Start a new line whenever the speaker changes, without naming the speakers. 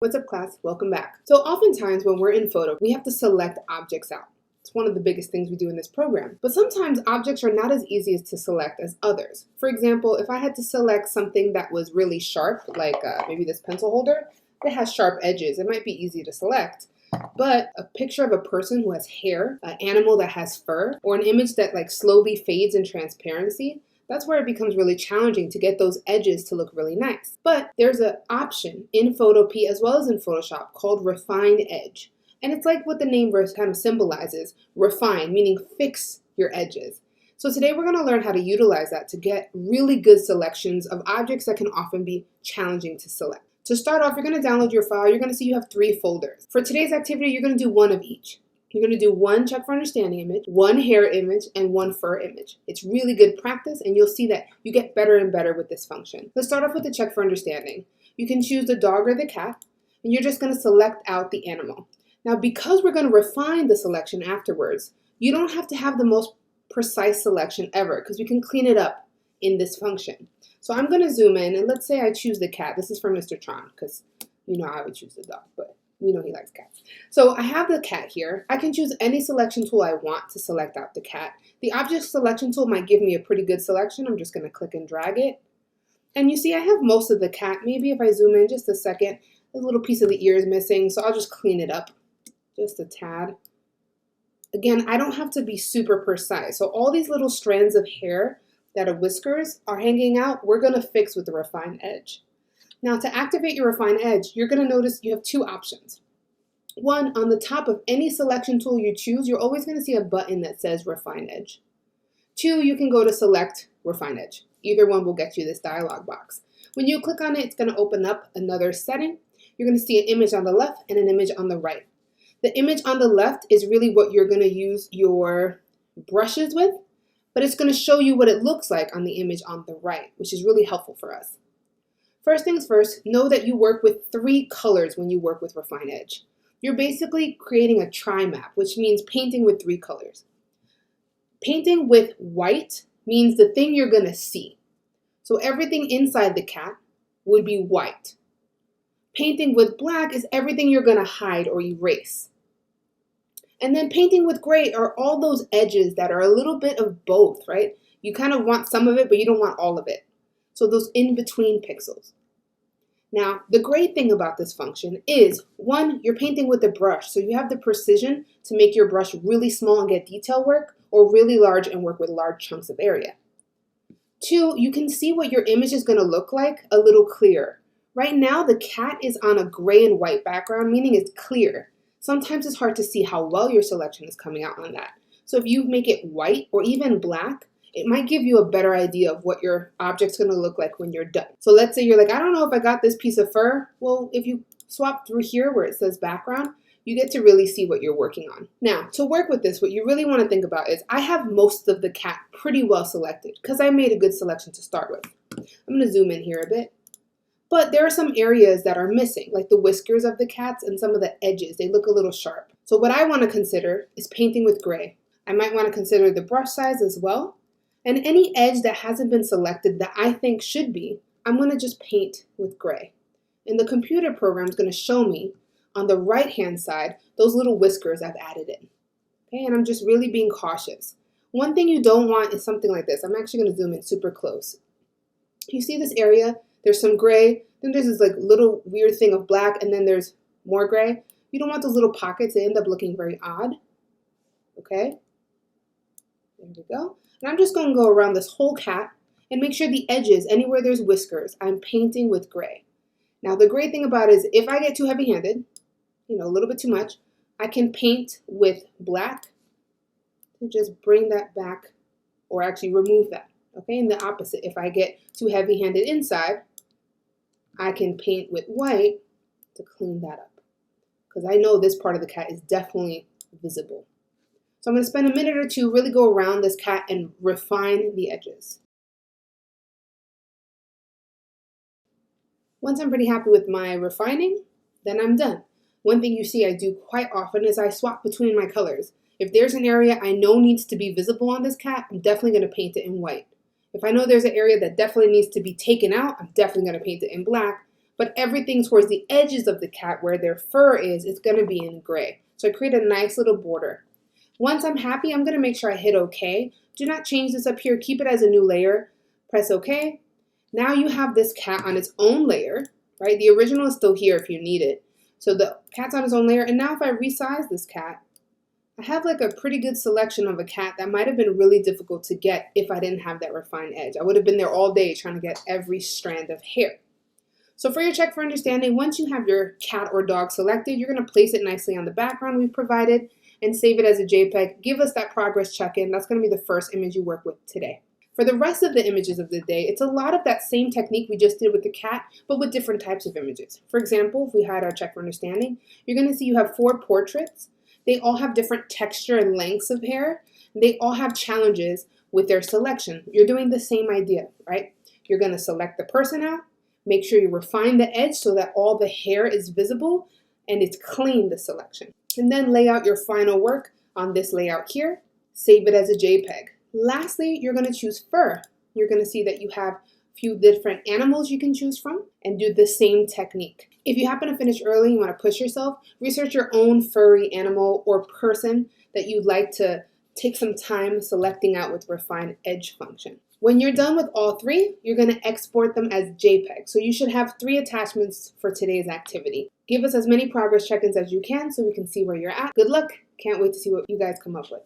What's up, class? Welcome back. So oftentimes when we're in photo, we have to select objects out. It's one of the biggest things we do in this program. But sometimes objects are not as easy to select as others. For example, if I had to select something that was really sharp, like maybe this pencil holder, that has sharp edges, it might be easy to select. But a picture of a person who has hair, an animal that has fur, or an image that slowly fades in transparency, that's where it becomes really challenging to get those edges to look really nice. But there's an option in Photopea as well as in Photoshop called Refine Edge. And it's like what the name kind of symbolizes, refine, meaning fix your edges. So today we're going to learn how to utilize that to get really good selections of objects that can often be challenging to select. To start off, you're going to download your file. You're going to see you have 3 folders. For today's activity, you're going to do one of each. You're going to do one check for understanding image, one hair image, and one fur image. It's really good practice, and you'll see that you get better and better with this function. Let's start off with the check for understanding. You can choose the dog or the cat, and you're just going to select out the animal. Now, because we're going to refine the selection afterwards, you don't have to have the most precise selection ever, because we can clean it up in this function. So I'm going to zoom in, and let's say I choose the cat. This is for Mr. Tron, because you know I would choose the dog, but we know he likes cats. So I have the cat here. I can choose any selection tool I want to select out the cat. The object selection tool might give me a pretty good selection. I'm just going to click and drag it. And you see I have most of the cat. Maybe if I zoom in just a second, a little piece of the ear is missing, so I'll just clean it up just a tad. Again, I don't have to be super precise. So all these little strands of hair that are whiskers are hanging out, we're going to fix with the Refine Edge. Now, to activate your Refine Edge, you're going to notice you have 2 options. One, on the top of any selection tool you choose, you're always going to see a button that says Refine Edge. 2, you can go to Select Refine Edge. Either one will get you this dialog box. When you click on it, it's going to open up another setting. You're going to see an image on the left and an image on the right. The image on the left is really what you're going to use your brushes with, but it's going to show you what it looks like on the image on the right, which is really helpful for us. First things first, know that you work with 3 colors when you work with Refine Edge. You're basically creating a tri-map, which means painting with 3 colors. Painting with white means the thing you're going to see. So everything inside the cat would be white. Painting with black is everything you're going to hide or erase. And then painting with gray are all those edges that are a little bit of both, right? You kind of want some of it, but you don't want all of it. So those in-between pixels. Now, the great thing about this function is, 1, you're painting with a brush, so you have the precision to make your brush really small and get detail work, or really large and work with large chunks of area. 2, you can see what your image is going to look like a little clearer. Right now, the cat is on a gray and white background, meaning it's clear. Sometimes it's hard to see how well your selection is coming out on that. So if you make it white or even black, it might give you a better idea of what your object's going to look like when you're done. So let's say you're like, I don't know if I got this piece of fur. Well, if you swap through here where it says background, you get to really see what you're working on. Now, to work with this, what you really want to think about is I have most of the cat pretty well selected because I made a good selection to start with. I'm going to zoom in here a bit. But there are some areas that are missing, like the whiskers of the cats and some of the edges. They look a little sharp. So what I want to consider is painting with gray. I might want to consider the brush size as well. And any edge that hasn't been selected that I think should be, I'm going to just paint with gray. And the computer program is going to show me on the right-hand side those little whiskers I've added in. Okay, and I'm just really being cautious. One thing you don't want is something like this. I'm actually going to zoom in super close. You see this area? There's some gray, then there's this little weird thing of black, and then there's more gray. You don't want those little pockets. They end up looking very odd. Okay, there we go. And I'm just going to go around this whole cat and make sure the edges, anywhere there's whiskers, I'm painting with gray. Now, the great thing about it is if I get too heavy-handed, a little bit too much, I can paint with black to just bring that back or actually remove that. Okay, and the opposite, if I get too heavy-handed inside, I can paint with white to clean that up because I know this part of the cat is definitely visible. So I'm going to spend a minute or 2, really go around this cat and refine the edges. Once I'm pretty happy with my refining, then I'm done. One thing you see I do quite often is I swap between my colors. If there's an area I know needs to be visible on this cat, I'm definitely going to paint it in white. If I know there's an area that definitely needs to be taken out, I'm definitely going to paint it in black. but everything towards the edges of the cat where their fur is going to be in gray. So I create a nice little border. Once I'm happy, I'm going to make sure I hit OK. Do not change this up here. Keep it as a new layer. Press OK. Now you have this cat on its own layer, right? The original is still here if you need it. So the cat's on its own layer. And now if I resize this cat, I have like a pretty good selection of a cat that might have been really difficult to get if I didn't have that refined edge. I would have been there all day trying to get every strand of hair. So for your check for understanding, once you have your cat or dog selected, you're going to place it nicely on the background we've provided and save it as a JPEG. Give us that progress check-in. That's going to be the first image you work with today. For the rest of the images of the day, it's a lot of that same technique we just did with the cat, but with different types of images. For example, if we had our check for understanding, you're going to see you have 4 portraits. They all have different texture and lengths of hair. They all have challenges with their selection. You're doing the same idea, right? You're going to select the person out, make sure you refine the edge so that all the hair is visible and it's clean, the selection. And then lay out your final work on this layout here. Save it as a JPEG. Lastly, you're going to choose fur. You're going to see that you have a few different animals you can choose from and do the same technique. If you happen to finish early, you want to push yourself, research your own furry animal or person that you'd like to take some time selecting out with refined edge function. When you're done with all 3, you're going to export them as JPEG. So you should have 3 attachments for today's activity. Give us as many progress check-ins as you can so we can see where you're at. Good luck. Can't wait to see what you guys come up with.